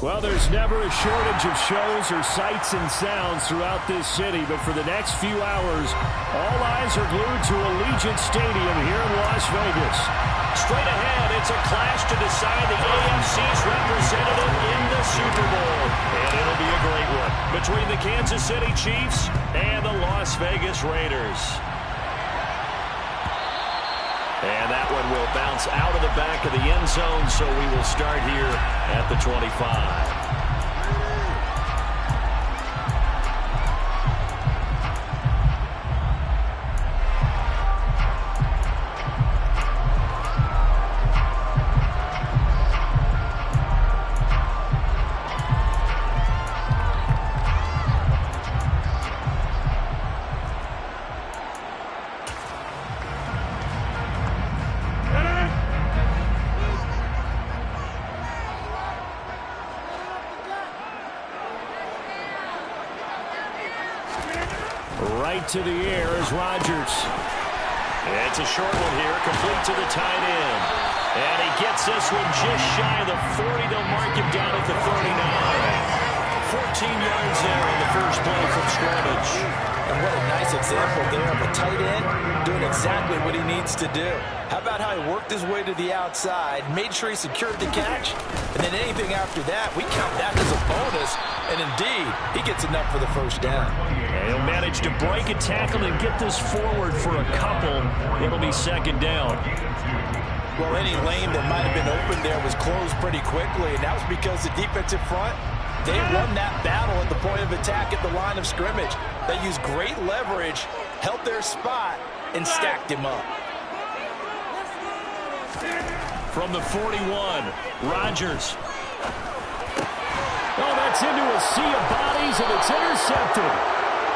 Well, there's never a shortage of shows or sights and sounds throughout this city, but for the next few hours, all eyes are glued to Allegiant Stadium here in Las Vegas. Straight ahead, it's a clash to decide the AFC's representative in the Super Bowl. And it'll be a great one between the Kansas City Chiefs and the Las Vegas Raiders. And that one will bounce out of the back of the end zone, so we will start here at the 25. Right to the air is Rodgers. It's a short one here, complete to the tight end. And he gets this one just shy of the 40. They'll mark him down at the 39. 14 yards there on the first play from scrimmage. And what a nice example there of a tight end doing exactly what he needs to do. How about how he worked his way to the outside, made sure he secured the catch, and then anything after that, we count that as a bonus. And indeed, he gets enough for the first down. And he'll manage to break a tackle and get this forward for a couple. It'll be second down. Well, any lane that might have been open there was closed pretty quickly, and that was because the defensive front, they won that battle at the point of attack at the line of scrimmage. They used great leverage, held their spot, and stacked him up. From the 41, Rodgers. Oh, that's into a sea of bodies, and it's intercepted.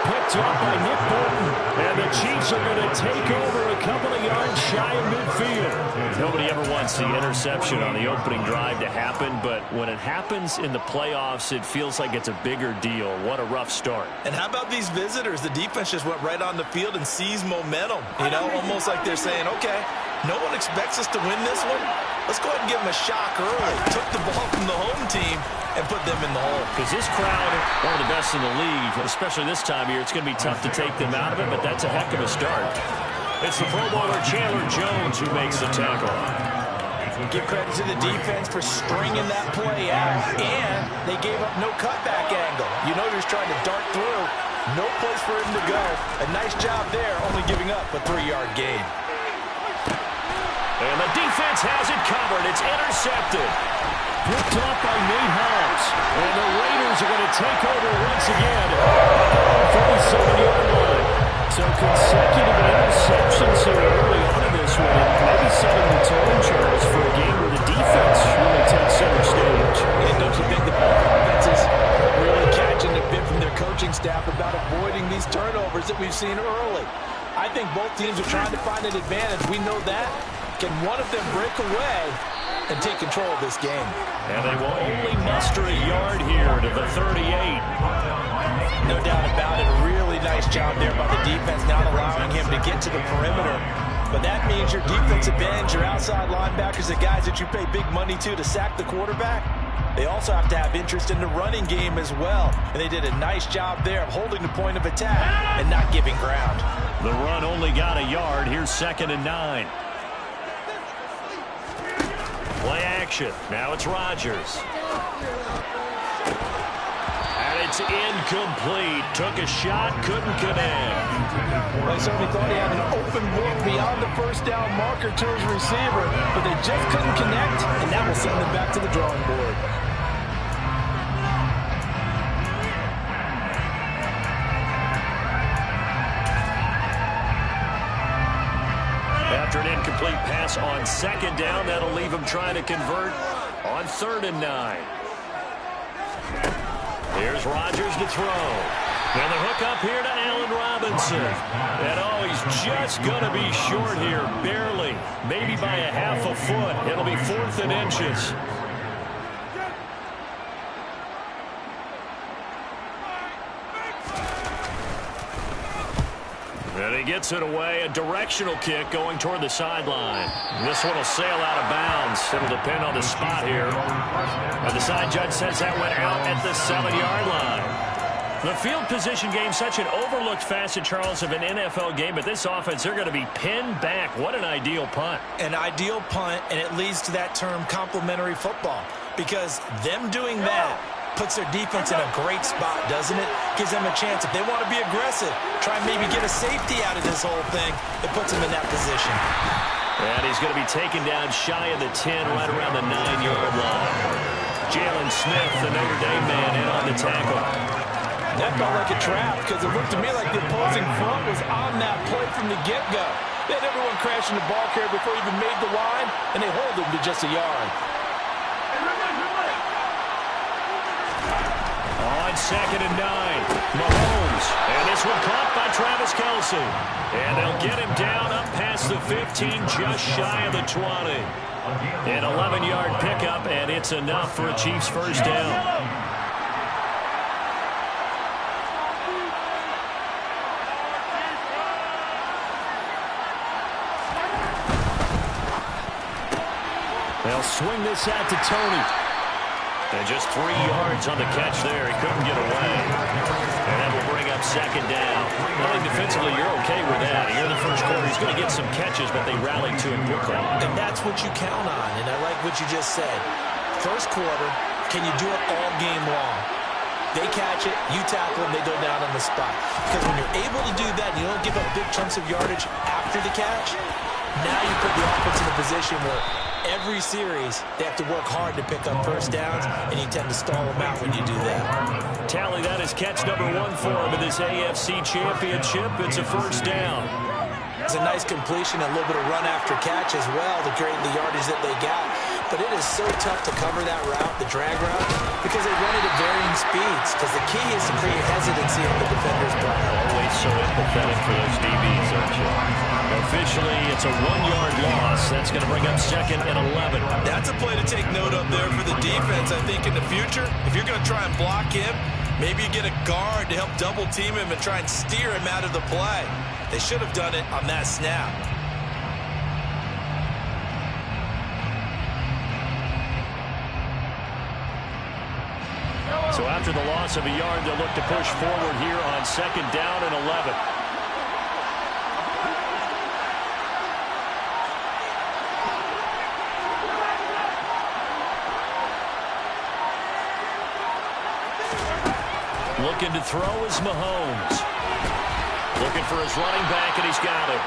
Picked up by Nick Bolton. And the Chiefs are going to take over a couple of yards shy of midfield. Nobody ever wants the interception on the opening drive to happen, but when it happens in the playoffs, it feels like it's a bigger deal. What a rough start. And how about these visitors? The defense just went right on the field and seized momentum. You know, almost like they're saying, okay, no one expects us to win this one. Let's go ahead and give them a shock early. Took the ball from the home team and put them in the hole. Because this crowd, one of the best in the league, especially this time of year, it's going to be tough to take them out of it, but that's a heck of a start. It's the Pro Bowler Chandler Jones who makes the tackle. Give credit to the defense for stringing that play out, and they gave up no cutback angle. You know, he's trying to dart through. No place for him to go. A nice job there, only giving up a 3-yard gain. And the defense has it covered. It's intercepted. Picked off by Nate Hobbs. And the Raiders are going to take over once again. 37-yard line. So consecutive interceptions here early on in this one. And maybe setting the tone, Charles, for a game where the defense really takes center stage. And don't you think the offense is really catching a bit from their coaching staff about avoiding these turnovers that we've seen early? I think both teams are trying to find an advantage. We know that. Can one of them break away and take control of this game? And they will only muster a yard here to the 38. No doubt about it. Really nice job there by the defense, not allowing him to get to the perimeter. But that means your defensive ends, your outside linebackers, the guys that you pay big money to sack the quarterback, they also have to have interest in the running game as well. And they did a nice job there of holding the point of attack and not giving ground. The run only got a yard. Here's 2nd and 9. Play action. Now it's Rodgers. And it's incomplete. Took a shot, couldn't connect. Well, he certainly thought he had an open look beyond the first down marker to his receiver, but they just couldn't connect, and that will send them back to the drawing board. After an incomplete pass on 2nd down, that'll leave him trying to convert on 3rd and 9. Here's Rodgers to throw. And the hook up here to Allen Robinson. And oh, he's just going to be short here, barely. Maybe by a half a foot. It'll be 4th and inches. And And he gets it away, a directional kick going toward the sideline. This one will sail out of bounds. It'll depend on the spot here. But the side judge says that went out at the 7-yard line. The field position game, such an overlooked facet, Charles, of an NFL game, but this offense, they're going to be pinned back. What an ideal punt. An ideal punt, and it leads to that term complementary football, because them doing that puts their defense in a great spot, doesn't it? Gives them a chance. If they want to be aggressive, try and maybe get a safety out of this whole thing, it puts them in that position. And he's going to be taken down shy of the 10, right around the 9-yard line. Jalen Smith, the Notre Dame man, in on the tackle. That felt like a trap, because it looked to me like the opposing front was on that play from the get-go. They had everyone crashing the ball carrier before he even made the line, and they hold him to just a yard. On 2nd and 9, Mahomes. And this one caught by Travis Kelce. And they'll get him down up past the 15, just shy of the 20. An 11-yard pickup, and it's enough for a Chiefs first down. They'll swing this out to Tony. And just 3 yards on the catch there. He couldn't get away. And that will bring up 2nd down. I think defensively you're okay with that. Here in the first quarter, he's going to get some catches, but they rallied to him quickly. And that's what you count on, and I like what you just said. First quarter, can you do it all game long? They catch it, you tackle them, they go down on the spot. Because when you're able to do that, and you don't give up big chunks of yardage after the catch, now you put the offense in a position where every series, they have to work hard to pick up first downs, and you tend to stall them out when you do that. Tally, that is catch number 1 for him in this AFC Championship. It's a first down. It's a nice completion, a little bit of run after catch as well to create the yardage that they got. But it is so tough to cover that route, the drag route, because they run it at varying speeds. Because the key is to create hesitancy on the defender's part. Always so empathetic for those DBs, aren't you? Officially, it's a 1-yard loss. That's going to bring up 2nd and 11. That's a play to take note of there for the defense, I think, in the future. If you're going to try and block him, maybe you get a guard to help double-team him and try and steer him out of the play. They should have done it on that snap. So after the loss of a yard, they'll look to push forward here on 2nd down and 11. Looking to throw is Mahomes. Looking for his running back, and he's got it.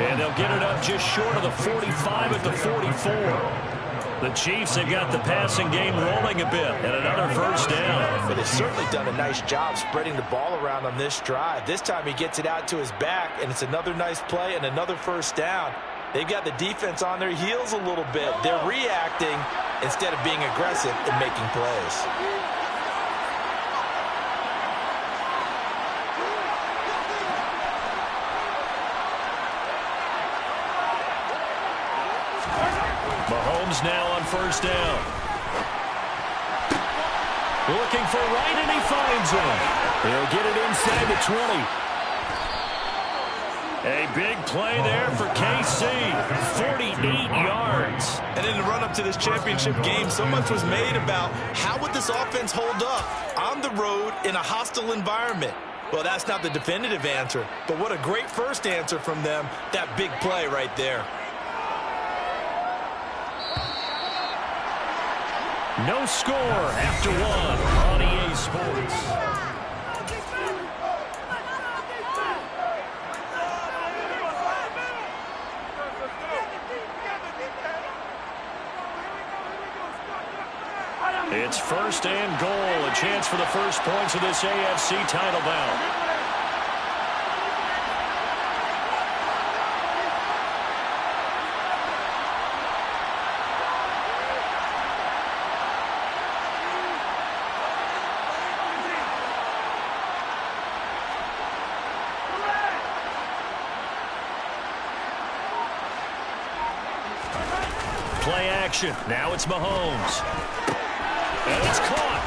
And they'll get it up just short of the 45 at the 44. The Chiefs have got the passing game rolling a bit, and another first down. But they've certainly done a nice job spreading the ball around on this drive. This time he gets it out to his back, and it's another nice play and another first down. They've got the defense on their heels a little bit. They're reacting instead of being aggressive and making plays. Mahomes now on first down. Looking for right, and he finds him. He'll get it inside the 20. A big play there for KC. 48 yards. And in the run-up to this championship game, so much was made about how would this offense hold up on the road in a hostile environment. Well, that's not the definitive answer, but what a great first answer from them, that big play right there. No score after 1 on EA Sports. It's 1st and goal, a chance for the first points of this AFC title bout. Play action. Now it's Mahomes. And it's caught.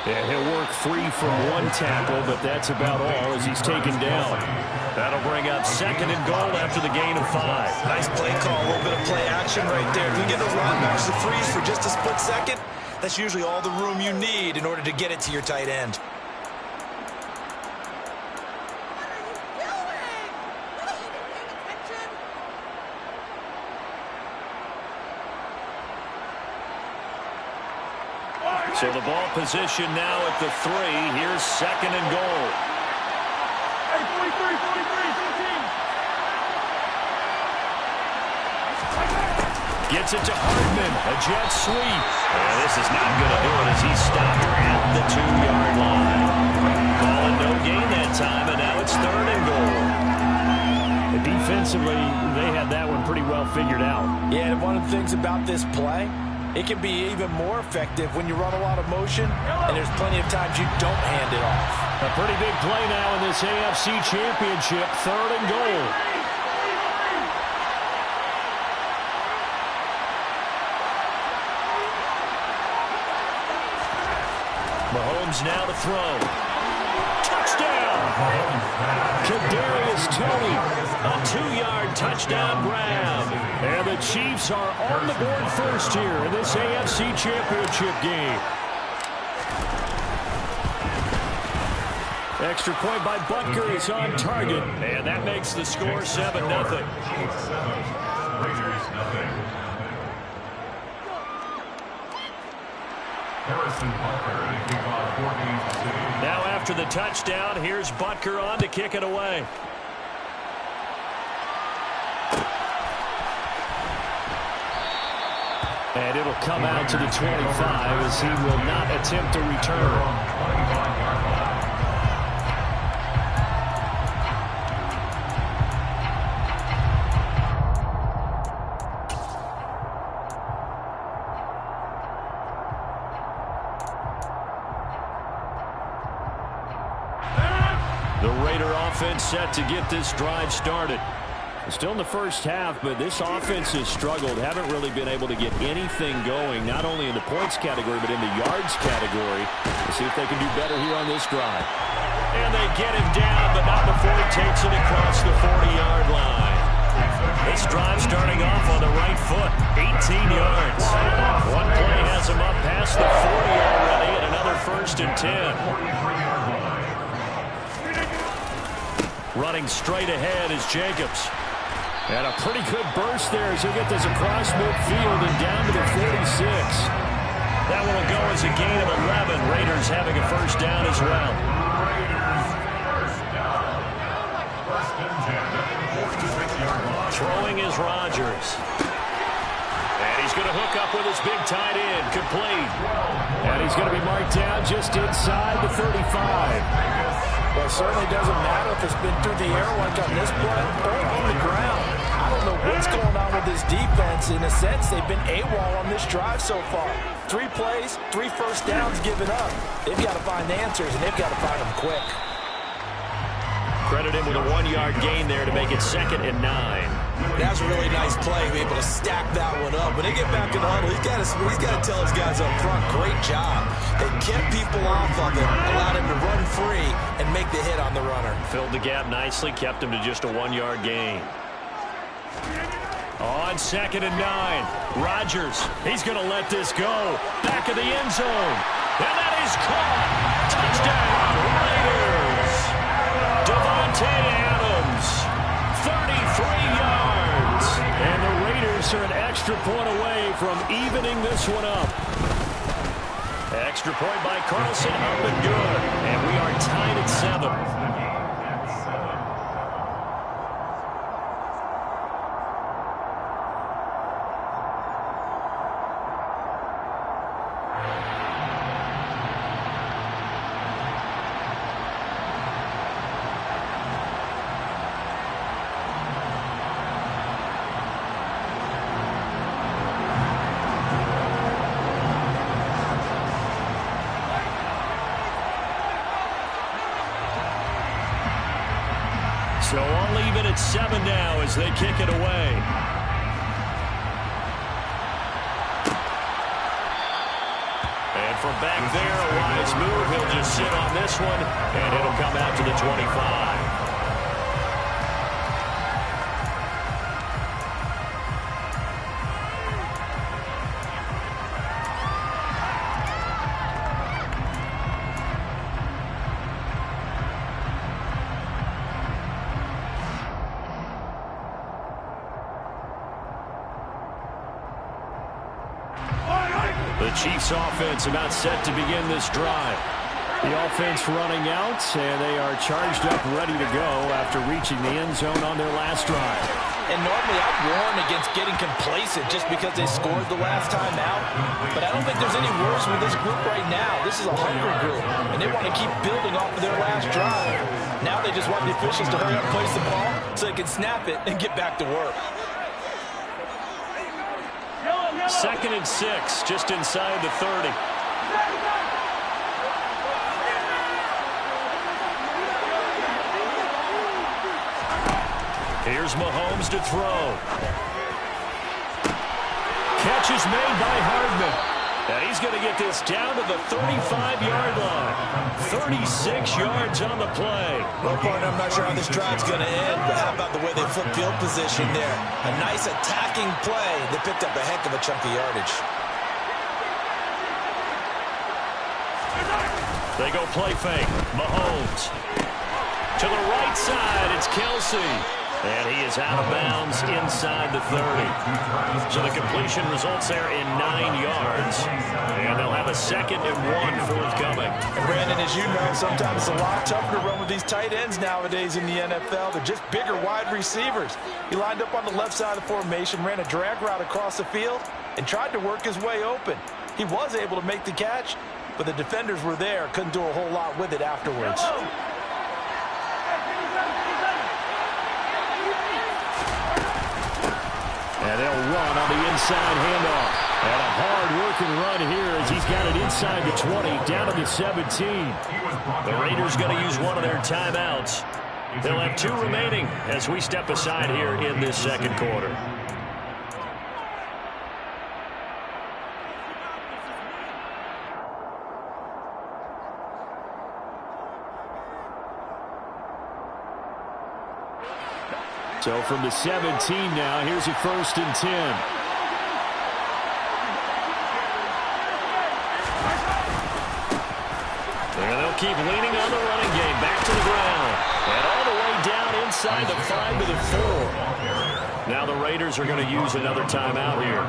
Yeah, he'll work free from one tackle, but that's about all as he's taken down. That'll bring up 2nd and goal after the gain of 5. Nice play call, a little bit of play action right there. If you get those linebackers to freeze for just a split second, that's usually all the room you need in order to get it to your tight end. So the ball position now at the 3. Here's 2nd and goal. Hey, 43, 43, 15. Gets it to Hardman. A jet sweep. And this is not going to do it as he's stopped at the 2-yard line. Calling no gain that time, and now it's 3rd and goal. Defensively, they had that one pretty well figured out. Yeah, and one of the things about this play, it can be even more effective when you run a lot of motion, and there's plenty of times you don't hand it off. A pretty big play now in this AFC Championship, 3rd and goal. Mahomes now to throw. Touchdown! Kadarius Toney, A 2-yard touchdown grab. and the Chiefs are on the board first here in this AFC Championship game. Extra point by Butker is on target. And that makes the score 7-0. Now after the touchdown, here's Butker on to kick it away. And it'll come out to the 25 as he will not attempt to return. The Raider offense set to get this drive started. Still in the first half, but this offense has struggled. Haven't really been able to get anything going, not only in the points category, but in the yards category. We'll see if they can do better here on this drive. And they get him down, but not before he takes it across the 40-yard line. This drive starting off on the right foot, 18 yards. One play has him up past the 40 already, and another 1st and 10. Running straight ahead is Jacobs. And a pretty good burst there as he'll get this across midfield and down to the 46. That one will go as a gain of 11. Raiders having a 1st down as well. Throwing is Rodgers. And he's going to hook up with his big tight end. Complete. And he's going to be marked down just inside the 35. Well, it certainly doesn't matter if it's been through the air like on this play or on the ground. I don't know what's going on with this defense. In a sense, they've been AWOL on this drive so far. 3 plays, 3 first downs given up. They've got to find answers, and they've got to find them quick. Credit him with a 1-yard gain there to make it 2nd and 9. That's a really nice play, be able to stack that one up. When they get back in the huddle, he's got to tell his guys up front, great job. They kept people off of him, allowed him to run free and make the hit on the runner. Filled the gap nicely, kept him to just a 1-yard gain. On 2nd and 9, Rodgers, he's going to let this go. Back of the end zone. And that is caught. Touchdown, Raiders. Devontae Adams, 33 yards. And the Raiders are an extra point away from evening this one up. Extra point by Carlson, up and good. And we are tied at 7. So I'll leave it at 7 now as they kick it away. And from back there, a wise move. He'll just sit on this one, and it'll come out to the 25. The Chiefs offense about set to begin this drive. The offense running out, and they are charged up, ready to go after reaching the end zone on their last drive. And normally I'd warn against getting complacent just because they scored the last time out. But I don't think there's any worse with this group right now. This is a hungry group, and they want to keep building off of their last drive. Now they just want the officials to hurry up and place the ball so they can snap it and get back to work. 2nd and 6, just inside the 30. Here's Mahomes to throw. Catch is made by Hardman. And he's going to get this down to the 35-yard line. 36 yards on the play. Well, partner, I'm not sure how this drive's going to end, but how about the way they flip field position there? A nice attacking play that picked up a heck of a chunk of yardage. They go play fake. Mahomes. To the right side, it's Kelsey. And he is out of bounds inside the 30. So the completion results there in 9 yards. And they'll have a 2nd and 1 forthcoming. And Brandon, as you know, sometimes it's a lot tougher to run with these tight ends nowadays in the NFL. They're just bigger wide receivers. He lined up on the left side of the formation, ran a drag route across the field, and tried to work his way open. He was able to make the catch, but the defenders were there, couldn't do a whole lot with it afterwards. And they'll run on the inside handoff. And a hard-working run here as he's got it inside the 20, down to the 17. The Raiders going to use one of their timeouts. They'll have 2 remaining as we step aside here in this 2nd quarter. So from the 17 now, here's a 1st and 10. And they'll keep leaning on the running game. Back to the ground. And all the way down inside the 5 to the 4. Now the Raiders are going to use another timeout here.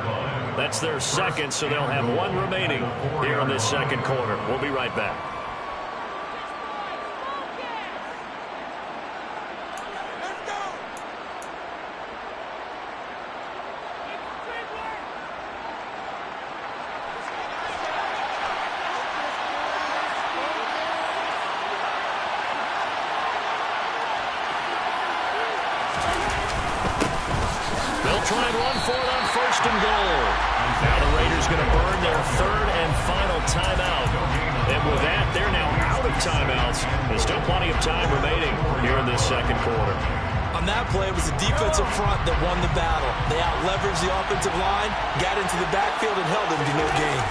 That's their 2nd, so they'll have 1 remaining here in this 2nd quarter. We'll be right back. Try and run for it on 1st and goal. Now the Raiders going to burn their 3rd and final timeout. And with that, they're now out of timeouts. There's still plenty of time remaining here in this 2nd quarter. On that play, it was the defensive front that won the battle. They out-leveraged the offensive line, got into the backfield, and held them to no gain.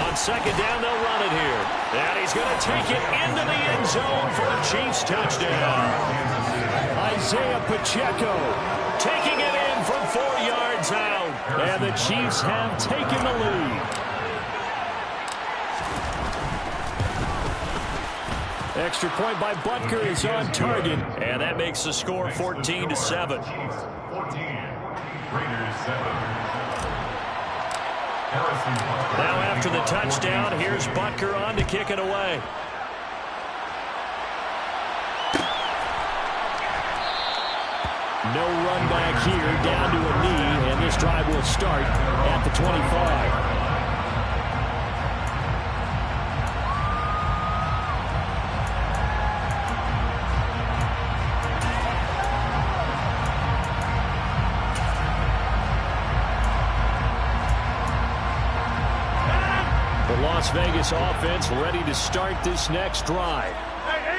On 2nd down, they'll run it here. And he's going to take it into the end zone for a Chiefs touchdown. Isaiah Pacheco taking it in from 4 yards out. And the Chiefs have taken the lead. Extra point by Butker is on target. And that makes the score 14-7. Now after the touchdown, here's Butker on to kick it away. No run back here, down to a knee, and this drive will start at the 25. The Las Vegas offense ready to start this next drive.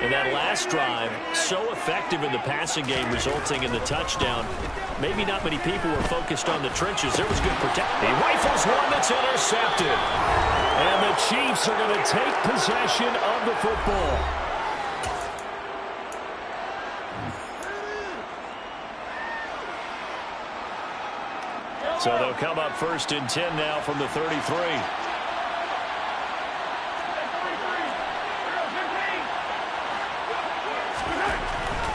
And that last drive, so effective in the passing game, resulting in the touchdown. Maybe not many people were focused on the trenches. There was good protection. He rifles one that's intercepted. And the Chiefs are going to take possession of the football. So they'll come up 1st and 10 now from the 33.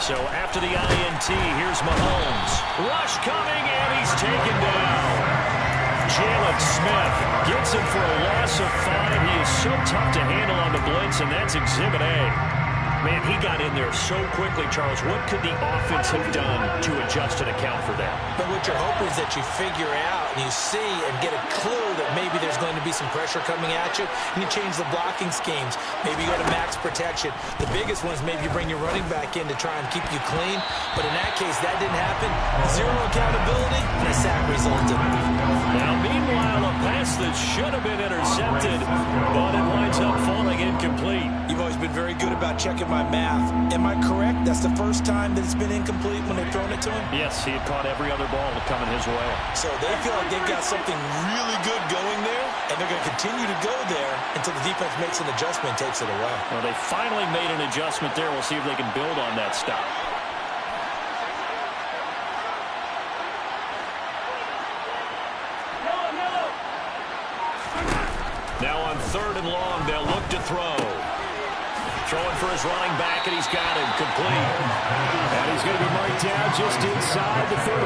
So after the INT, here's Mahomes. Rush coming, and he's taken down. Jalen Smith gets him for a loss of 5. He is so tough to handle on the blitz, and that's Exhibit A. Man, he got in there so quickly, Charles. What could the offense have done to adjust and account for that? But what you're hoping is that you figure out and you see and get a clue that maybe there's going to be some pressure coming at you, and you change the blocking schemes. Maybe you go to max protection. The biggest one is maybe you bring your running back in to try and keep you clean. But in that case, that didn't happen. Zero accountability, and a sack resulted. Now, meanwhile, a pass that should have been intercepted, but it winds up falling incomplete. You've always been very good about checking my math. Am I correct? That's the first time that it's been incomplete when they've thrown it to him? Yes, he had caught every other ball coming his way. So they feel like they've got something really good going there, and they're going to continue to go there until the defense makes an adjustment and takes it away. Well, they finally made an adjustment there. We'll see if they can build on that stop. Now on 3rd and long, they'll look to throw. Throwing for his running back, and he's got him complete. And he's going to be marked down just inside the 35.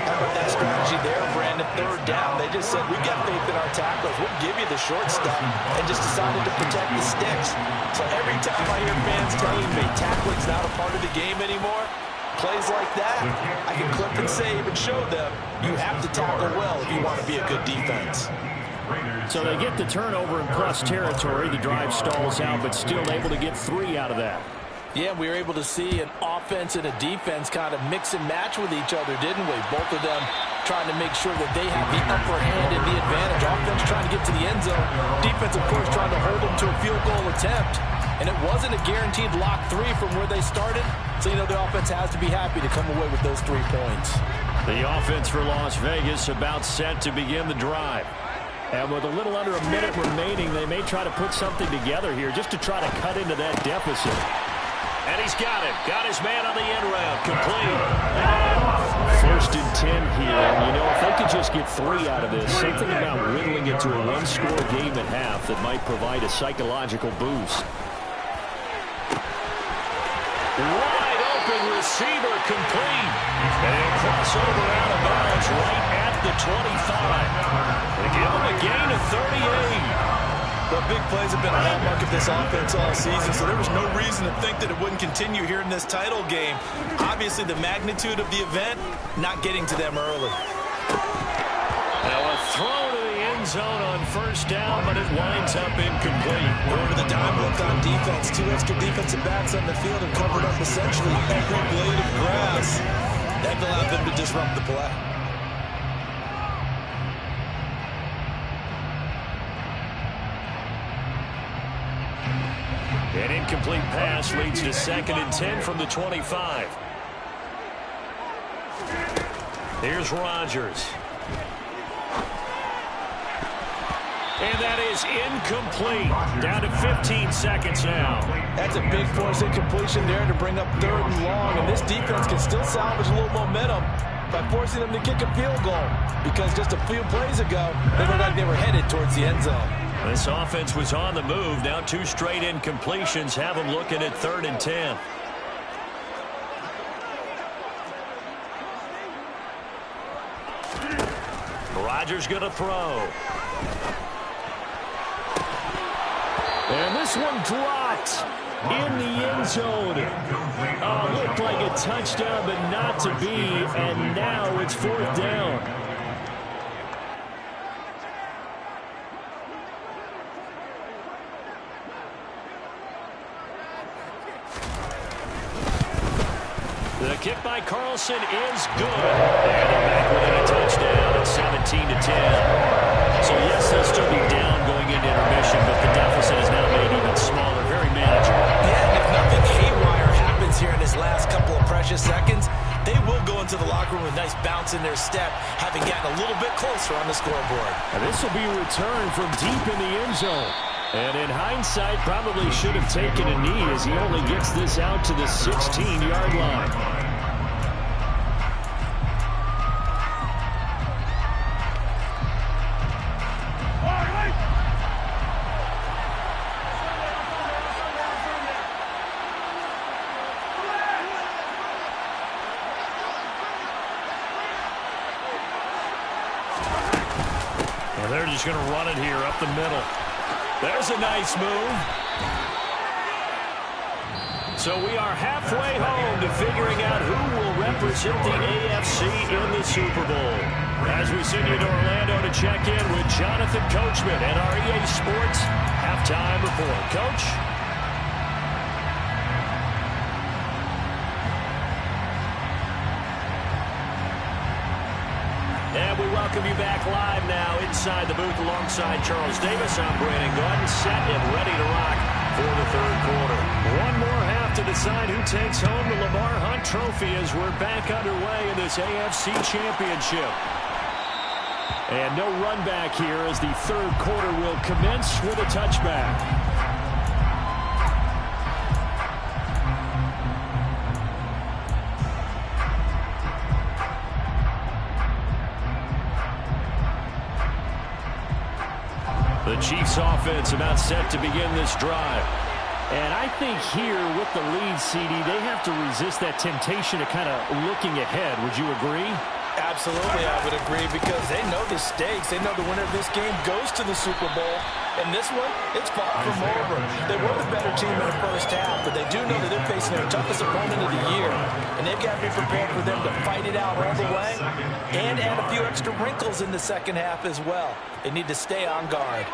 How about that strategy there, Brandon? 3rd down. They just said, we got faith in our tacklers. We'll give you the short stuff, and just decided to protect the sticks. So every time I hear fans telling me tackling's not a part of the game anymore, plays like that, I can clip and save and show them you have to tackle well if you want to be a good defense. So they get the turnover in plus territory. The drive stalls out, but still able to get 3 out of that. Yeah, we were able to see an offense and a defense kind of mix and match with each other, didn't we? Both of them trying to make sure that they have the upper hand and the advantage. Offense trying to get to the end zone. Defense, of course, trying to hold them to a field goal attempt. And it wasn't a guaranteed lock 3 from where they started. So, you know, the offense has to be happy to come away with those 3 points. The offense for Las Vegas about set to begin the drive. And with a little under a minute remaining, they may try to put something together here just to try to cut into that deficit. And he's got it. Got his man on the end route. Complete. 1st and 10 here. You know, if they could just get 3 out of this, something about whittling it to a 1-score game at half that might provide a psychological boost. Wide open receiver complete. And he'll cross over out of bounds right at the 25. They give him a gain of 38. Well, big plays have been a hallmark of this offense all season, so there was no reason to think that it wouldn't continue here in this title game. Obviously, the magnitude of the event, not getting to them early. Now a throw to the end zone on 1st down, but it winds up incomplete. Over the dime look on defense. 2 extra defensive backs on the field and covered up essentially every blade of grass. That allowed them to disrupt the play. An incomplete pass leads to 2nd and 10 from the 25. Here's Rodgers. And that is incomplete. Down to 15 seconds now. That's a big force incompletion there to bring up 3rd and long. And this defense can still salvage a little momentum by forcing them to kick a field goal. Because just a few plays ago, they looked like they were headed towards the end zone. This offense was on the move. Now 2 straight incompletions have them looking at 3rd and 10. Rodgers going to throw. And this one dropped in the end zone. Looked like a touchdown, but not to be. And now it's 4th down. The kick by Carlson is good. And they're back within a touchdown at 17-10. So, yes, they'll still be down going into intermission, but the deficit is now made even smaller. Very manageable. step, having gotten a little bit closer on the scoreboard. And this will be a return from deep in the end zone. And in hindsight, probably should have taken a knee as he only gets this out to the 16-yard line. They're just going to run it here up the middle. There's a nice move. So we are halfway home to figuring out who will represent the AFC in the Super Bowl. As we send you to Orlando to check in with Jonathan Coachman and our EA Sports halftime report. Coach? And we welcome you back live now inside the booth alongside Charles Davis. I'm Brandon Gordon, set and ready to rock for the third quarter. One more half to decide who takes home the Lamar Hunt Trophy as we're back underway in this AFC Championship. And no run back here as the third quarter will commence with a touchback. The Chiefs offense about set to begin this drive. And I think here with the lead, CD, they have to resist that temptation of kind of looking ahead. Would you agree? Absolutely, I would agree, because they know the stakes. They know the winner of this game goes to the Super Bowl. And this one, it's far from over. They were the better team in the first half, but they do know that they're facing their toughest opponent of the year. And they've got to be prepared for them to fight it out all the way and add a few extra wrinkles in the second half as well. They need to stay on guard.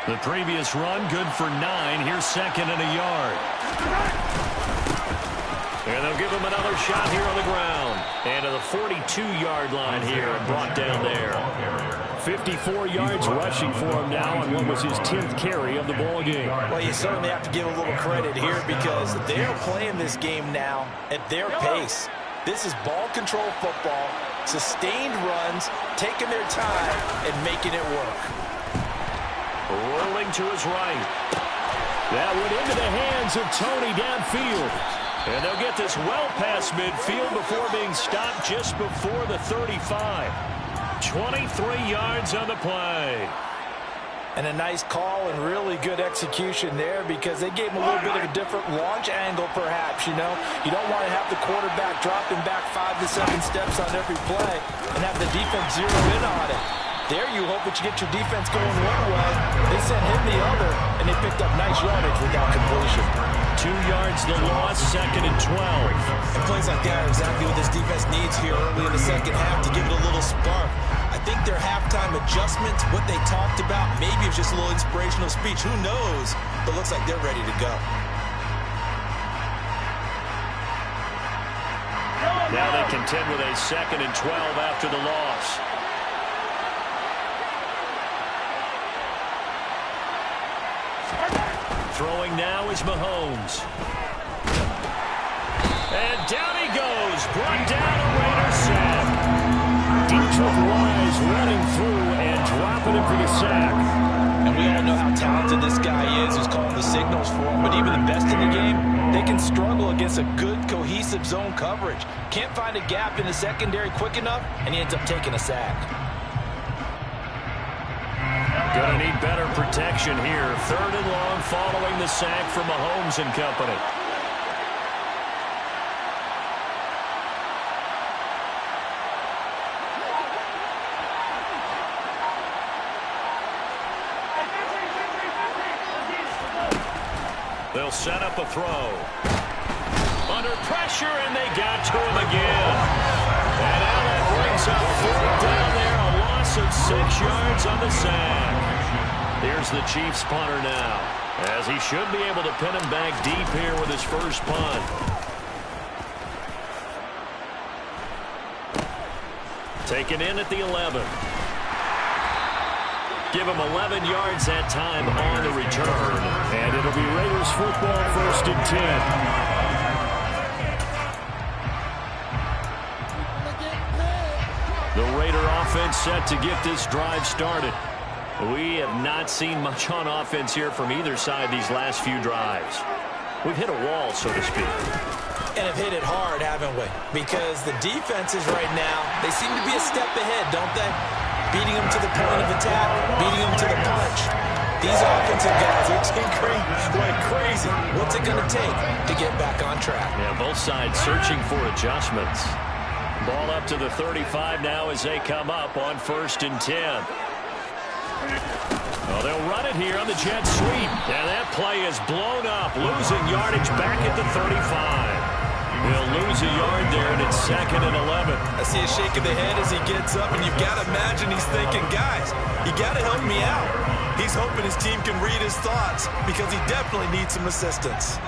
The previous run, good for 9. Here's second and a yard. And they'll give him another shot here on the ground. And to the 42-yard line here and brought down there. 54 yards rushing for him now on what was his 10th carry of the ball game. Well, you certainly have to give a little credit here because they're playing this game now at their pace. This is ball control football, sustained runs, taking their time and making it work. Rolling to his right. That went into the hands of Tony downfield. And they'll get this well past midfield before being stopped just before the 35. 23 yards on the play. And a nice call and really good execution there because they gave him a little bit of a different launch angle perhaps, you know. You don't want to have the quarterback dropping back 5 to 7 steps on every play and have the defense zero in on it. There you hope that you get your defense going one way. They sent him the other, and they picked up nice yardage with that completion. 2 yards the loss, second and 12. And plays like that are exactly what this defense needs here early in the second half to give it a little spark. I think their halftime adjustments, what they talked about, maybe it's just a little inspirational speech. Who knows? But looks like they're ready to go. Now they contend with a second and 12 after the loss. Throwing now is Mahomes. And down he goes. Brought down a Raider sack. Dietrich Wise running through and dropping him for the sack. And we all know how talented this guy is who's calling the signals for him. But even the best in the game, they can struggle against a good, cohesive zone coverage. Can't find a gap in the secondary quick enough, and he ends up taking a sack. Gonna need better protection here. Third and long following the sack from Mahomes and company. They'll set up a throw. Under pressure, and they got to him again. And Allen brings up 4th down there. A loss of 6 yards on the sack. Here's the Chiefs punter now, as he should be able to pin him back deep here with his first punt. Taken in at the 11. Give him 11 yards that time on the return. And it'll be Raiders football, 1st and 10. The Raider offense set to get this drive started. We have not seen much on offense here from either side these last few drives. We've hit a wall, so to speak. And have hit it hard, haven't we? Because the defenses right now, they seem to be a step ahead, don't they? Beating them to the point of attack, beating them to the punch. These offensive guys are tinkering like crazy. What's it going to take to get back on track? Yeah, both sides searching for adjustments. Ball up to the 35 now as they come up on 1st and 10. Well, they'll run it here on the jet sweep. And that play is blown up, losing yardage back at the 35. They'll lose a yard there, and it's 2nd and 11. I see a shake of the head as he gets up, and you've got to imagine he's thinking, guys, you got to help me out. He's hoping his team can read his thoughts because he definitely needs some assistance.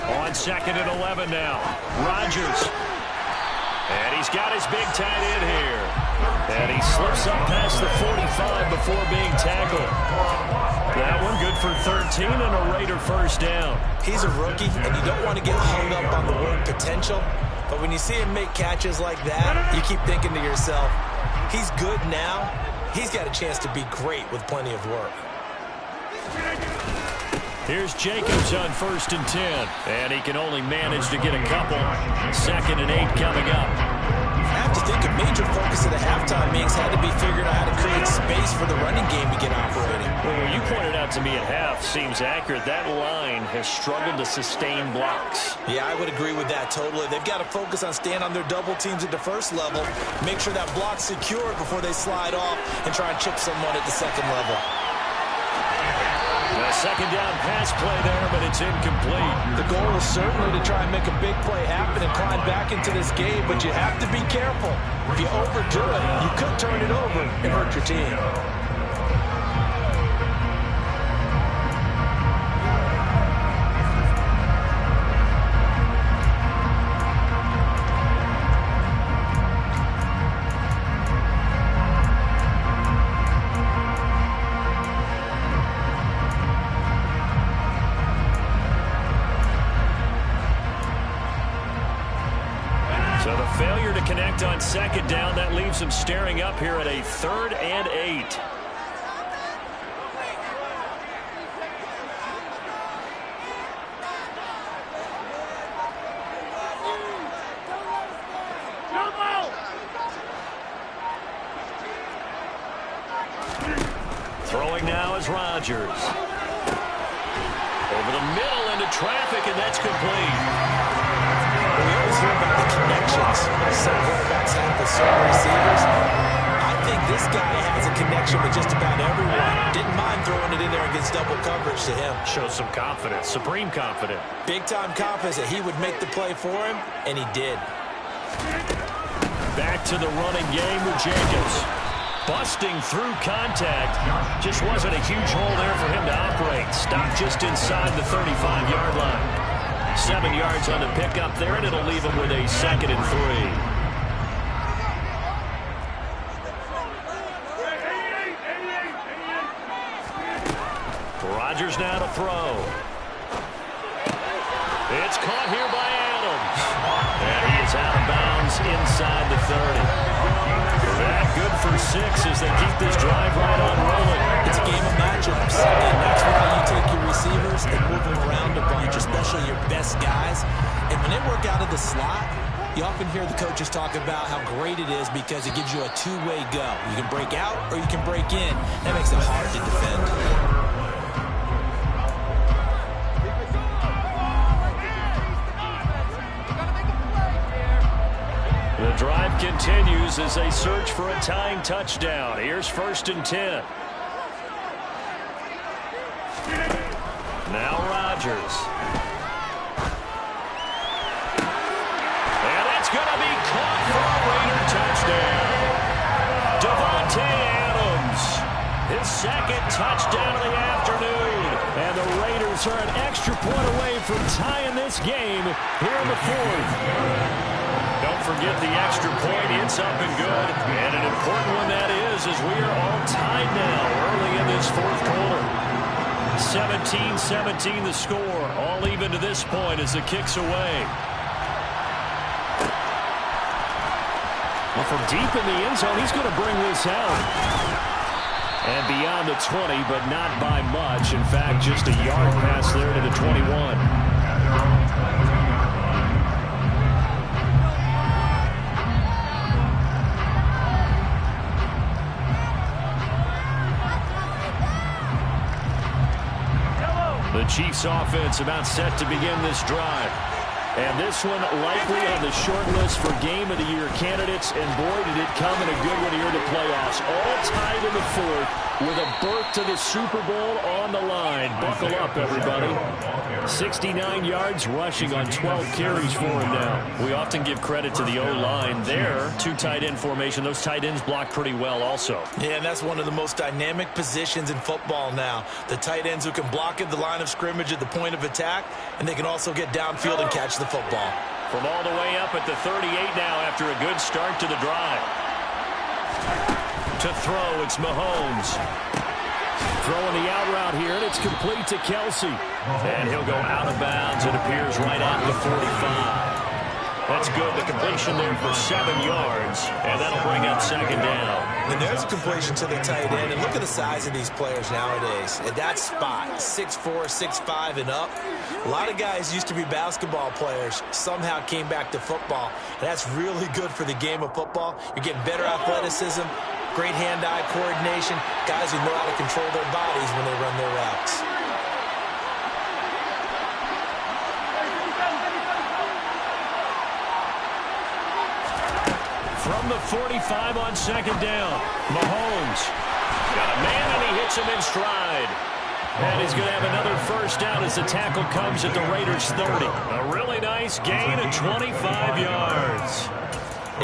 On 2nd and 11 now. Rodgers. And he's got his big tight end here. And he slips up past the 45 before being tackled. That one good for 13 and a Raider first down. He's a rookie, and you don't want to get hung up on the word potential. But when you see him make catches like that, you keep thinking to yourself, he's good now. He's got a chance to be great with plenty of work. Here's Jacobs on 1st and 10. And he can only manage to get a couple. 2nd and 8 coming up. I have to think a major focus of the halftime meetings had to be figuring out how to create space for the running game to get operating. Well, what you pointed out to me at half seems accurate. That line has struggled to sustain blocks. Yeah, I would agree with that totally. They've got to focus on staying on their double teams at the first level, make sure that block's secured before they slide off and try and chip someone at the second level. A 2nd down pass play there, but it's incomplete. The goal is certainly to try and make a big play happen and climb back into this game, but you have to be careful. If you overdo it, you could turn it over and hurt your team. On 2nd down, that leaves him staring up here at a 3rd and 8. Throwing now is Rodgers. Over the middle into traffic, and that's complete. We always hear about the connections. Some quarterbacks have the certain receivers. I think this guy has a connection with just about everyone. Didn't mind throwing it in there against double coverage to him. Shows some confidence, supreme confidence. Big-time confidence that he would make the play for him, and he did. Back to the running game with Jacobs. Busting through contact. Just wasn't a huge hole there for him to operate. Stopped just inside the 35-yard line. 7 yards on the pickup there, and it'll leave him with a 2nd and 3. Rodgers now to throw. It's caught here by Adams. And he is out of bounds inside the 30. That good for 6 as they keep this drive right on rolling. It's a game of matchups, and that's why you take your receivers and move them around a bunch, especially your best guys. And when they work out of the slot, you often hear the coaches talk about how great it is because it gives you a two-way go. You can break out or you can break in. That makes it hard to defend. The drive continues as they search for a tying touchdown. Here's 1st and 10. Now Rodgers. And it's going to be caught for a Raider touchdown. Devontae Adams, his 2nd touchdown of the afternoon. And the Raiders are an extra point away from tying this game here in the 4th. Don't forget the extra point. It's up and good. And an important one that is, as we are all tied now early in this 4th quarter. 17-17 the score. All even to this point as the kick's away. Well, from deep in the end zone, he's going to bring this out. And beyond the 20, but not by much. In fact, just a yard pass there to the 21. The Chiefs offense about set to begin this drive. And this one likely on the short list for Game of the Year candidates. And boy, did it come in a good one here in the playoffs. All tied in the fourth with a berth to the Super Bowl on the line. Buckle up, everybody. 69 yards rushing on 12 carries for him now. We often give credit to the O-line there. Two tight end formation. Those tight ends block pretty well also. Yeah, and that's one of the most dynamic positions in football now. The tight ends who can block at the line of scrimmage at the point of attack, and they can also get downfield and catch the football. From all the way up at the 38 now after a good start to the drive. To throw, it's Mahomes. Throwing the out route here, and it's complete to Kelsey. And he'll go out of bounds, it appears, right at the 45. That's good. The completion there for 7 yards, and that'll bring up second down. And there's a completion to the tight end, and look at the size of these players nowadays. At that spot, 6'4", 6'5", and up. A lot of guys used to be basketball players, somehow came back to football, and that's really good for the game of football. You're getting better athleticism, great hand-eye coordination, guys who know how to control their bodies when they run their routes. From the 45 on second down, Mahomes got a man and he hits him in stride. And he's going to have another first down as the tackle comes at the Raiders' 30. A really nice gain of 25 yards.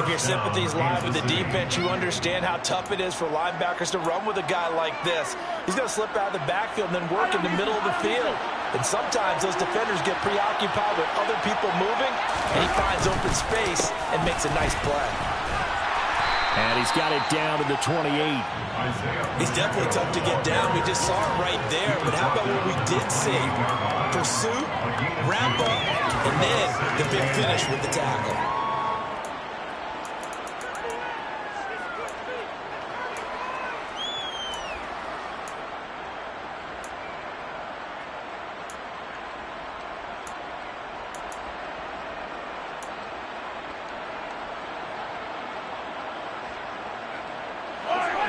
If your sympathies lie with the defense, you understand how tough it is for linebackers to run with a guy like this. He's going to slip out of the backfield and then work in the middle of the field. And sometimes those defenders get preoccupied with other people moving, and he finds open space and makes a nice play. And he's got it down to the 28. He's definitely tough to get down. We just saw it right there. But how about what we did see? Pursuit, wrap up, and then the big finish with the tackle.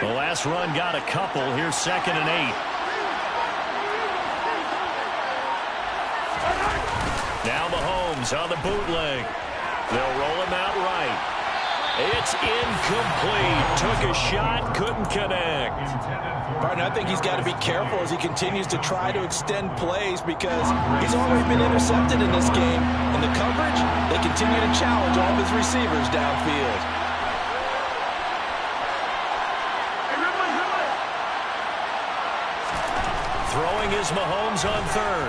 The last run got a couple. Here's 2nd and 8. Now Mahomes on the bootleg. They'll roll him out right. It's incomplete. Took a shot, couldn't connect. Partner, I think he's got to be careful as he continues to try to extend plays because he's already been intercepted in this game. And the coverage, they continue to challenge all of his receivers downfield. Throwing is Mahomes on 3rd.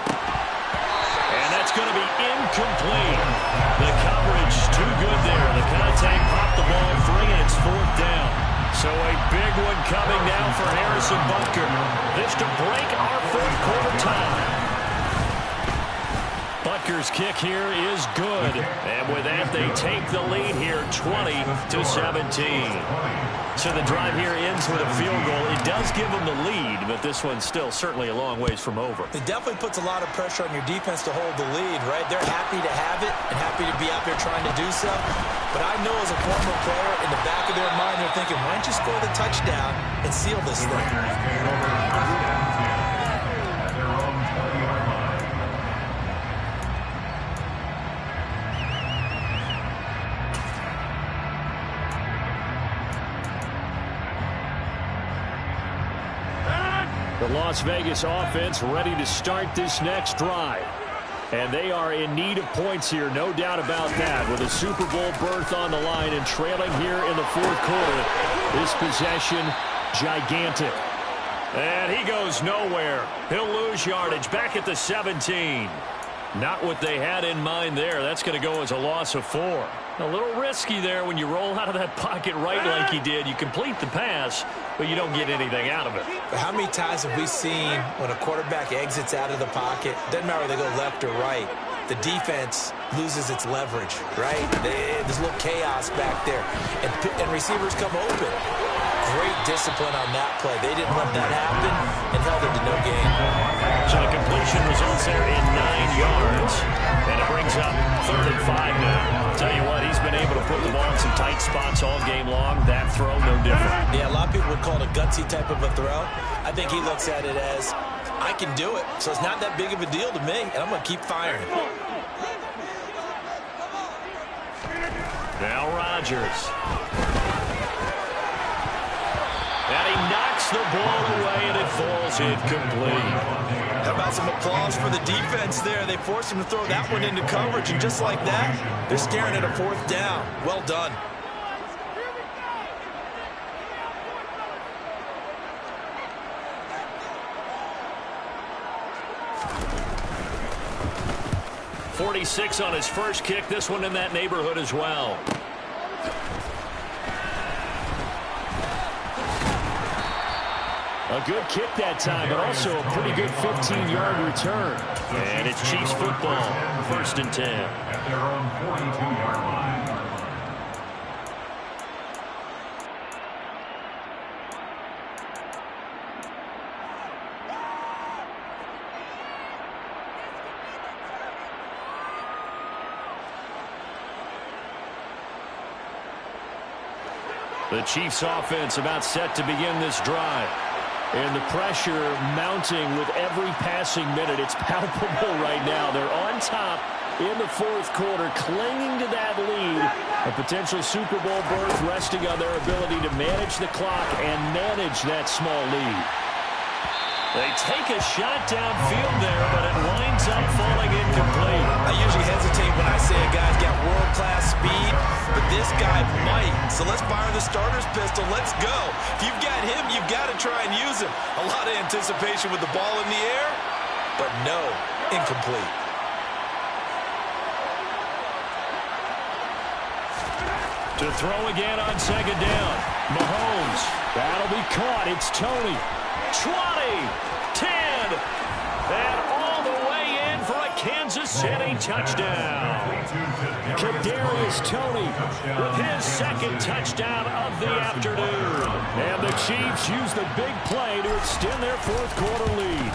And that's going to be incomplete. The coverage too good there. The contact popped the ball free, and it's 4th down. So a big one coming now for Harrison Butker. This to break our 4th quarter tie. Butker's kick here is good. And with that, they take the lead here 20-17. So the drive here ends with a field goal. It does give them the lead, but this one's still certainly a long ways from over. It definitely puts a lot of pressure on your defense to hold the lead, right? They're happy to have it and happy to be out there trying to do so. But I know as a former player, in the back of their mind, they're thinking, why don't you score the touchdown and seal this thing? The Las Vegas offense ready to start this next drive. And they are in need of points here, no doubt about that, with a Super Bowl berth on the line and trailing here in the 4th quarter. This possession, gigantic. And he goes nowhere. He'll lose yardage back at the 17. Not what they had in mind there. That's going to go as a loss of 4. A little risky there when you roll out of that pocket right like he did. You complete the pass, but you don't get anything out of it. But how many times have we seen when a quarterback exits out of the pocket, doesn't matter whether they go left or right, the defense loses its leverage, right? There's a little chaos back there, and receivers come open. Great discipline on that play. They didn't let that happen and held it to no gain. So the completion results there in 9 yards, and it brings up 3rd and 5 now. I'll tell you what, he's been able to put the ball in some tight spots all game long. That throw, no different. Yeah, a lot of people would call it a gutsy type of a throw. I think he looks at it as, I can do it, so it's not that big of a deal to me, and I'm going to keep firing. Now Rodgers. And he knocks the ball away, and it falls incomplete. How about some applause for the defense there? They forced him to throw that one into coverage, and just like that, they're staring at a 4th down. Well done. .46 on his first kick. This one in that neighborhood as well. A good kick that time, but also a pretty good 15-yard return. And it's Chiefs football, 1st and 10. At their own 42-yard line. The Chiefs offense about set to begin this drive. And the pressure mounting with every passing minute. It's palpable right now. They're on top in the 4th quarter, clinging to that lead. A potential Super Bowl berth resting on their ability to manage the clock and manage that small lead. They take a shot downfield there, but it winds up falling incomplete. I usually hesitate when I say a guy's got world-class speed, but this guy might. So let's fire the starter's pistol. Let's go. If you've got him, you've got to try and use him. A lot of anticipation with the ball in the air, but no, incomplete. To throw again on 2nd down. Mahomes. That'll be caught. It's Tony. 20, 10, and all the way in for a Kansas City touchdown. Kadarius Toney With his 2nd touchdown of the afternoon. And the Chiefs use the big play to extend their 4th quarter lead.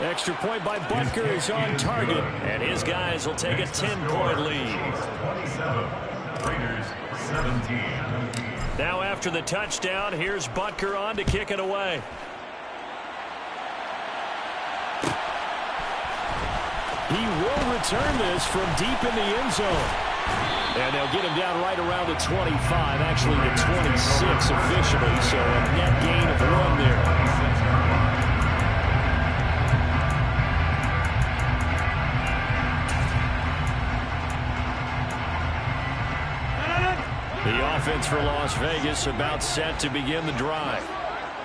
Extra point by Butker is on target. And his guys will take a 10-point lead. 27, Raiders 17. Now after the touchdown, here's Butker on to kick it away. He will return this from deep in the end zone. And they'll get him down right around the 25, actually the 26 officially, so a net gain of 1 there. The offense for Las Vegas about set to begin the drive.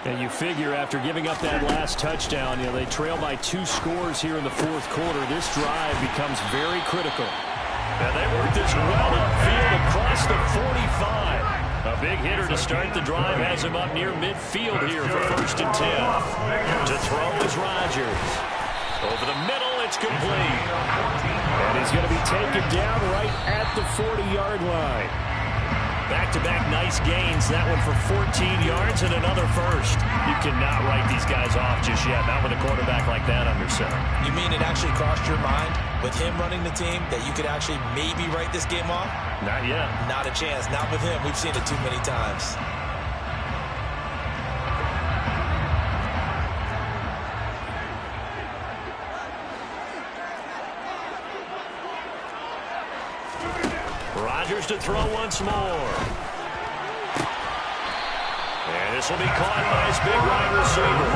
And you figure after giving up that last touchdown, they trail by 2 scores here in the 4th quarter. This drive becomes very critical. And they work this well upfield across the 45. A big hitter to start the drive has him up near midfield here for 1st and 10. To throw is Rodgers. Over the middle, it's complete. And he's going to be taken down right at the 40-yard line. Back-to-back nice gains. That one for 14 yards and another first. You cannot write these guys off just yet. Not with a quarterback like that under center. You mean it actually crossed your mind with him running the team that you could actually maybe write this game off? Not yet. Not a chance. Not with him. We've seen it too many times. Rodgers to throw once more. And this will be caught by his big wide receiver.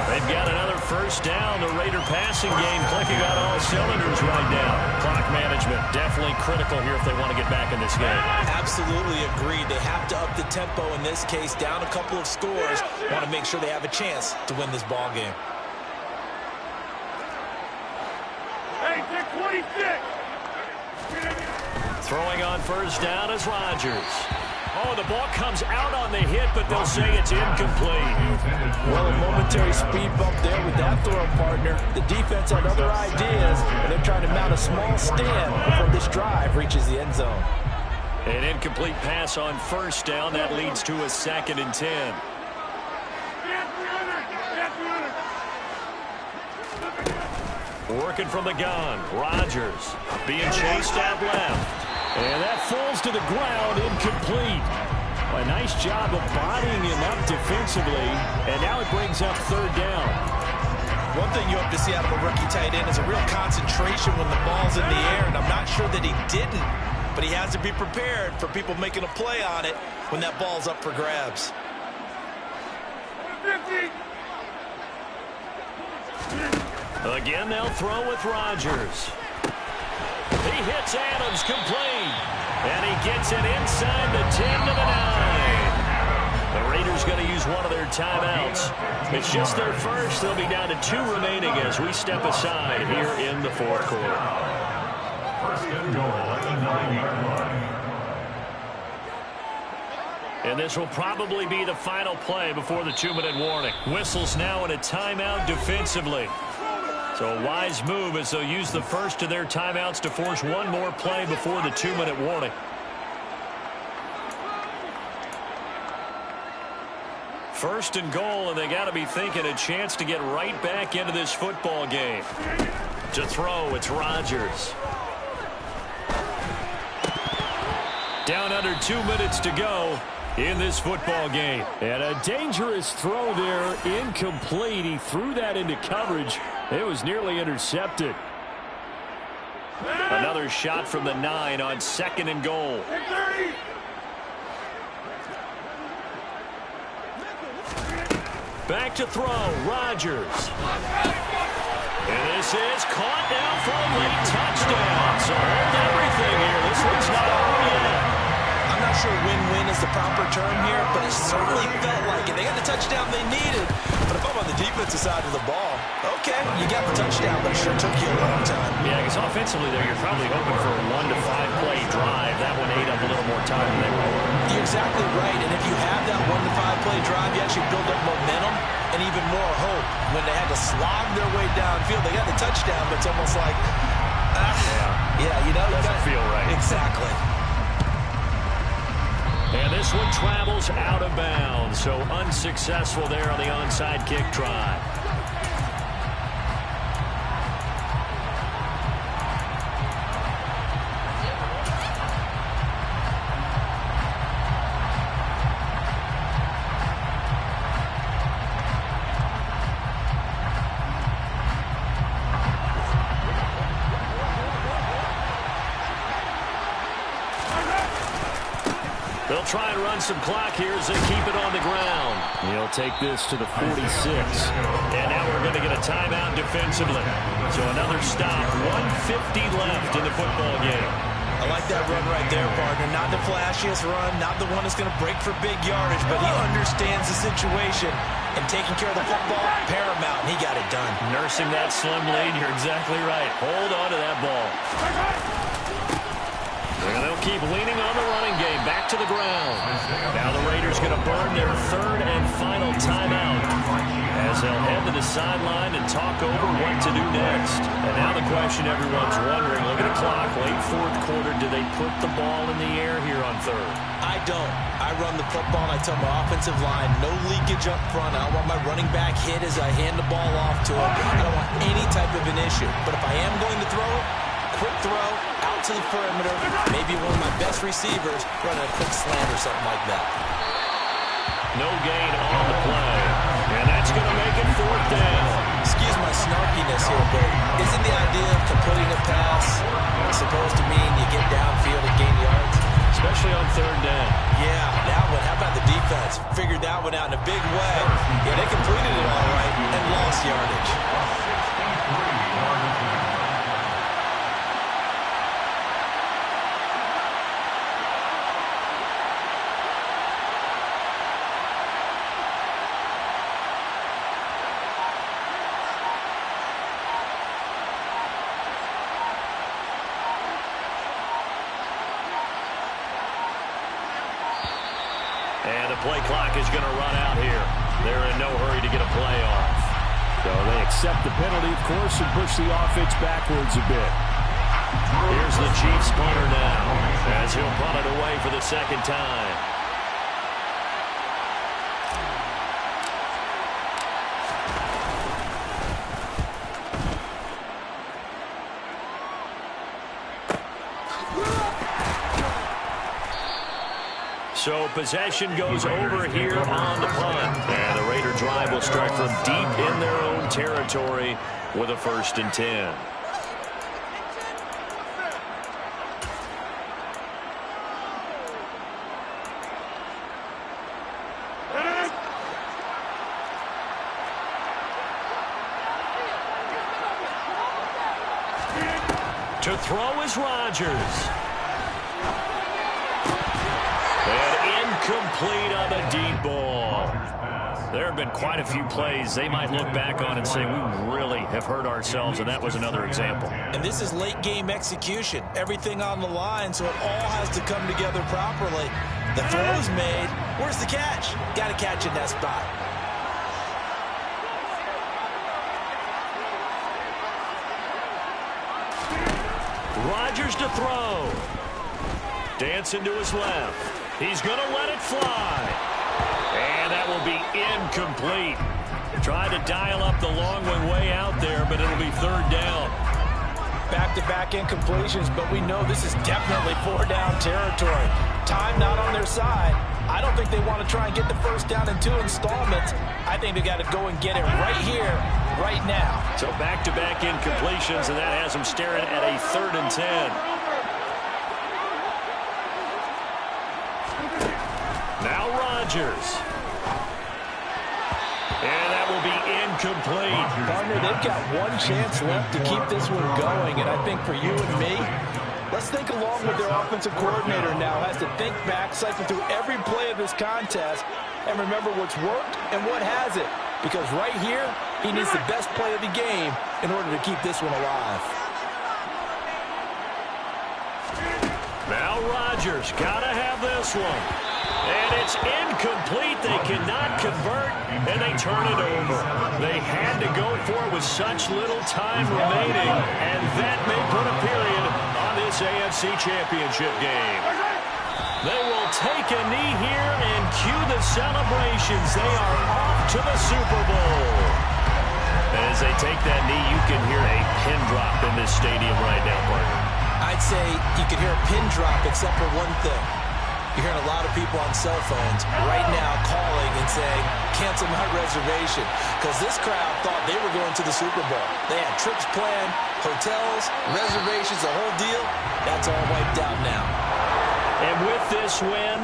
They've got another 1st down. The Raider passing game clicking on all cylinders right now. Clock management definitely critical here if they want to get back in this game. Absolutely agreed. They have to up the tempo in this case, down a couple of scores. Want to make sure they have a chance to win this ball game. Hey, 26. Throwing on first down is Rodgers. Oh, the ball comes out on the hit, but they'll say it's incomplete. Well, a momentary speed bump there with that throw, partner. The defense had other ideas, and they're trying to mount a small stand before this drive reaches the end zone. An incomplete pass on first down. That leads to a 2nd and 10. Working from the gun. Rodgers being chased out left. And that falls to the ground, incomplete. A nice job of bodying him up defensively, and now it brings up 3rd down. One thing you hope to see out of a rookie tight end is a real concentration when the ball's in the air, and I'm not sure that he didn't, but he has to be prepared for people making a play on it when that ball's up for grabs. Again, they'll throw with Rodgers. He hits Adams, complete. And he gets it inside the 10 to the 9. The Raiders going to use one of their timeouts. It's just their first. They'll be down to 2 remaining as we step aside here in the 4th quarter. First and goal at the 9-yard line. And this will probably be the final play before the 2-minute warning. Whistles now in a timeout defensively. So a wise move as they'll use the first of their timeouts to force one more play before the 2-minute warning. First and goal, and they got to be thinking a chance to get right back into this football game. To throw, it's Rodgers. Down under 2 minutes to go in this football game. And a dangerous throw there, incomplete. He threw that into coverage. It was nearly intercepted. Another shot from the 9 on 2nd and goal. Back to throw, Rodgers. And this is caught now for a late touchdown. So hold everything here. This one's not over yet. I'm not sure win-win is the proper term here, but it certainly felt like it. They got the touchdown they needed. But if I'm on the defensive side of the ball, okay, you got the touchdown, but it sure took you a long time. Yeah, because offensively there, you're probably hoping for a 1 to 5 play drive. That one ate up a little more time than they were. You're exactly right, and if you have that 1 to 5 play drive, you actually build up momentum and even more hope. When they had to slog their way downfield, they got the touchdown, but it's almost like, yeah, you know. Doesn't feel right. Exactly. And this one travels out of bounds, so unsuccessful there on the onside kick try. They'll try and run some clock here as they keep it on the ground. He'll take this to the 46. And now we're going to get a timeout defensively. So another stop, 1:50 left in the football game. I like that run right there, partner. Not the flashiest run, not the one that's going to break for big yardage, but he understands the situation, and taking care of the football, paramount, and he got it done. Nursing that slim lead, you're exactly right. Hold on to that ball. And they'll keep leaning on the running game. Back to the ground. Now the Raiders going to burn their 3rd and final timeout as they'll head to the sideline and talk over what to do next. And now the question everyone's wondering, look at the clock, late 4th quarter, do they put the ball in the air here on 3rd? I don't. I run the football and I tell my offensive line, no leakage up front. I don't want my running back hit as I hand the ball off to him. I don't want any type of an issue. But if I am going to throw it, quick throw, out to the perimeter, maybe one of my best receivers running a quick slant or something like that. No gain on the play. And that's going to make it 4th down. Excuse my snarkiness here, but isn't the idea of completing a pass supposed to mean you get downfield and gain yards? Especially on 3rd down. Yeah, that one. How about the defense? Figured that one out in a big way. Yeah, they completed it all right and lost yardage. And the play clock is going to run out here. They're in no hurry to get a play off. So they accept the penalty, of course, and push the offense backwards a bit. Here's the Chiefs punter now, as he'll punt it away for the second time. So possession goes over here on the punt. And the Raider drive will start from deep in their own territory with a 1st and 10. To throw is Rodgers. And incomplete on the deep ball. There have been quite a few plays they might look back on and say, we really have hurt ourselves, and that was another example. And this is late-game execution. Everything on the line, so it all has to come together properly. The throw's made. Where's the catch? Got to catch in that spot. Rodgers to throw. Dancing to his left. He's going to let it fly. And that will be incomplete. Tried to dial up the long one way out there, but it'll be 3rd down. Back-to-back incompletions, but we know this is definitely 4-down territory. Time not on their side. I don't think they want to try and get the 1st down in 2 installments. I think they got to go and get it right here, right now. So back-to-back incompletions, and that has them staring at a 3rd and 10. Now Rodgers. And that will be incomplete. Partner, they've got one chance left to keep this one going, and I think for you and me, let's think along with their offensive coordinator now. Has to think back, cycle through every play of this contest, and remember what's worked and what hasn't. Because right here, he needs the best play of the game in order to keep this one alive. Now Rodgers, gotta have this one. And it's incomplete. They cannot convert, and they turn it over. They had to go for it with such little time remaining, and that may put a period on this AFC Championship game. They will take a knee here and cue the celebrations. They are off to the Super Bowl. As they take that knee, you can hear a pin drop in this stadium right now, partner. I'd say you can hear a pin drop except for one thing. You're hearing a lot of people on cell phones right now calling and saying, cancel my reservation, because this crowd thought they were going to the Super Bowl. They had trips planned, hotels, reservations, the whole deal. That's all wiped out now. And with this win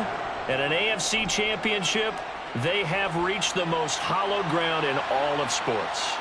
and an AFC championship, they have reached the most hallowed ground in all of sports.